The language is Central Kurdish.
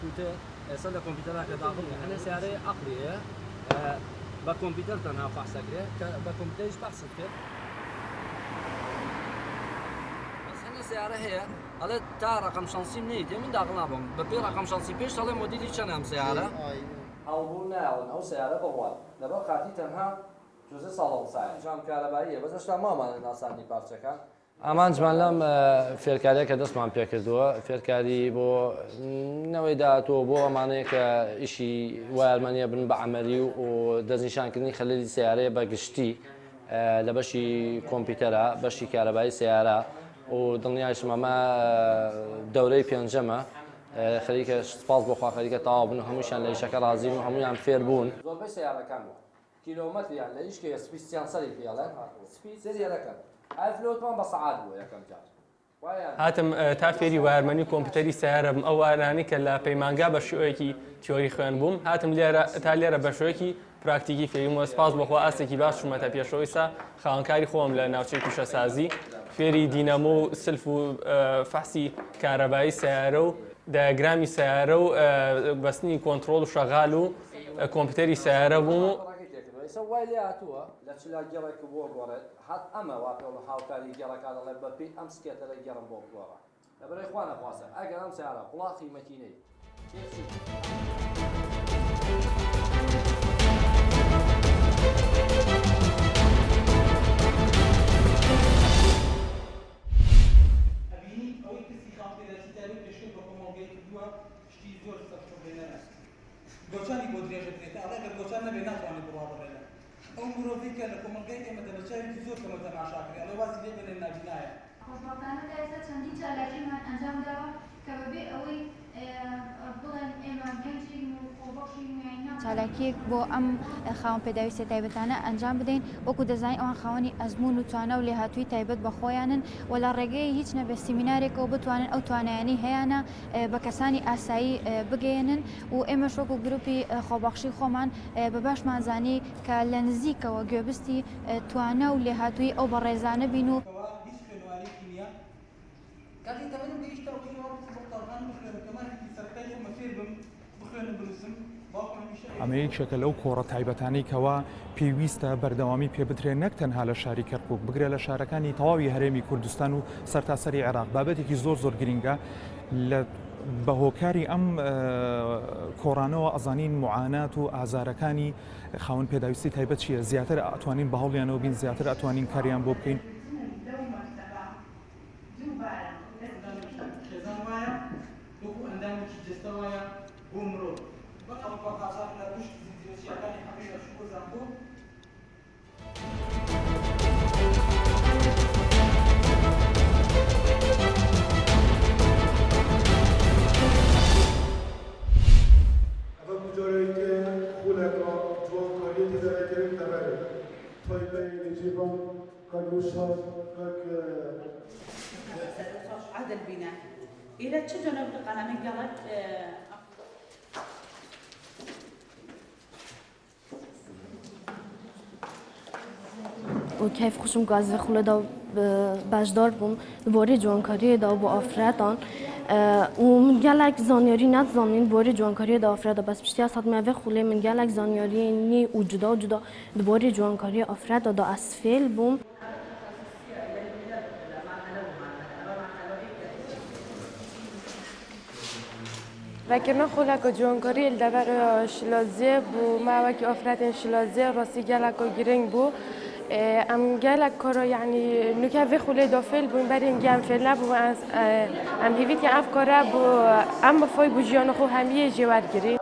كمبيوتر صار كمبيوتر كذا احنا سياره عقليه بكمبيوتر تنها فحص كده بكمبيوتر ايش فحص كده بس احنا سياره هي على تا رقم شانسي منيت من داخلنا بهم ببي رقم شانسي بيش على موديل شنو سياره او بونا او سياره بوال لبا خاطي تنها جزء صالون ساعه جام كهربائيه بس اشتا ما مال الناس عندي بارچكان ئەمان جمالام فێرکاریەکە دەستمان پێکردووە فێرکاری بۆ نەوەی داهاتوە بۆ ئەمانەیە کە ئیشی وایەرمەنیە بن بە عەمەلی و دەستنیشانکردنی خەلەلی سیارەیە بە گشتی لە بەشی کۆمپیوتەرە بەشی کارەبایی سیارە و دڵنیایشم ئەمە دەورەی پێنجەمە خەریکە سپاس بۆخوا خەریکە تەواو بن هەمووشیان لە ئیشەکە ڕازین و هەموویان فێر بوون زۆربەی سیارەکان کیلۆمەتریان لە ئیشکە سپیسیان سەری پێڵێن سریەکەن ئەفلۆتمان بە سەعات بووە یەکەم جار هاتم تا فێری وایەرمەنی کۆمپیوتەری سیارەم ئەو وارانەی کە لە پەیمانگا بە شێوەیەکی تیۆری خوێن بووم هاتم تا لێرە بە شێوەیەکی پراکتیکی فێریمەوە سپاس بەخوا ئاستێکی باش چوومەتە پێشەوەی سا خاوەنکاری خۆم لە ناوچەی تووشەسازی فێری دینەمۆ و سلف و فەحسی کارەبایی سیارە و دایەگرامی سیارە و بەستنی کۆنتڕۆڵ و شەغال و کۆمپیوتەری سیارە بووم وای لێ هاتووە لە چلا گەڕێک بۆ گۆڕێت هات ئەمە واکەڵ هاوکاری گەڕەکە دەڵێ بەپی ئەم سکێتە لە گەڕم بۆ گۆڕە لە بەرەی خوا نەخواسە ئەگەر ئەم سیارە قوڵاقی مەکینەی ئەبینی ئەوەی کەسی خاڵپێداچیتاری پێشکەوت بە کۆمەڵگەی کردووە شتی زۆر سەرچۆبێنەرە گۆچانی بۆ درێژە درێتە ئەڵێ گەر گۆچان نەبێ ناتوانێت بڕوا بڕێنە ئەو مرۆڤی کە لە کۆمەڵگەی ئێمە دەبەچاوێکی زۆر کەمە تەماشاکرێ ئەڵێ وازی لێ بێنێ نابینایە خۆشبەختانە ئێستا چەندین چالاکیمان ئەنجام داوە کە بەبێ ئەوەی بڵێن ئێمە گەنجین و خۆبەخشین چالاکیەک بۆ ئەم خاوەن پێداویستە تایبەتانە ئەنجام بدەین وەکو دەزانین ئەوان خاوەنی ئەزمون و توانە و لێهاتووی تایبەت بە خۆیانن و لە ڕێگەی هیچ نەبێ سیمینارێکەوە بتوانن ئەو توانایانی هەیەە بە کەسانی ئاسایی بگەێنن و ئێمەش وەکو گروپی خۆبەخشی خۆمان بە باشمانزانی کە لە نزیکەوە گوێبستی توانە و لێهاتووی ئەو بە ڕێزانە بین و کاتی تەمەنم گەیشتە ئەوەی بەقتارخان بخوێنم کەمانێکی سەرەتایی خۆمە فێر بم بخوێنم بنووسم ئەمەیەک شەکە لەو کۆڕە تایبەتانی کەوا پێویستە بەردەوامی پێ بدرێن نەک تەنها لە شاری کەرکووک بگرێت لە شارەکانی تەواوی هەرێمی کوردستان و سەرتاسەری عێراق بابەتێکی زۆر زۆر گرینگە لە بە هۆکاری ئەم کۆڕانەوە ئەزانین معانات و ئازارەکانی خاوەن پێداویستی تایبەت چییە زیاتر ئەتوانین بە هەوڵیانەوە بین زیاتر ئەتوانین کاریان بۆ بکەین عهد البناء إلى تشجع نبدأ على من قالت و کیف خوشم گاز و خلود و باشدار بوم باری جوانکاری دا با آفرادان و من گلک زانیاری نت زانین باری جوانکاری دا آفراد بس پشتی از حد خله من گلک زانیاری نی وجودا باری جوانکاری آفراد دا اسفل بوم وكنا خلق جوانكاري الدبر شلازي بو ما وكي أفراد شلازي راسي جالك وجرين بو ام جالك كرا يعني نكافي خلي دافل بو برين جام فيلا بو ام هيفي كي أفكارا بو ام فوي بو جيانو خو هميه جوار جري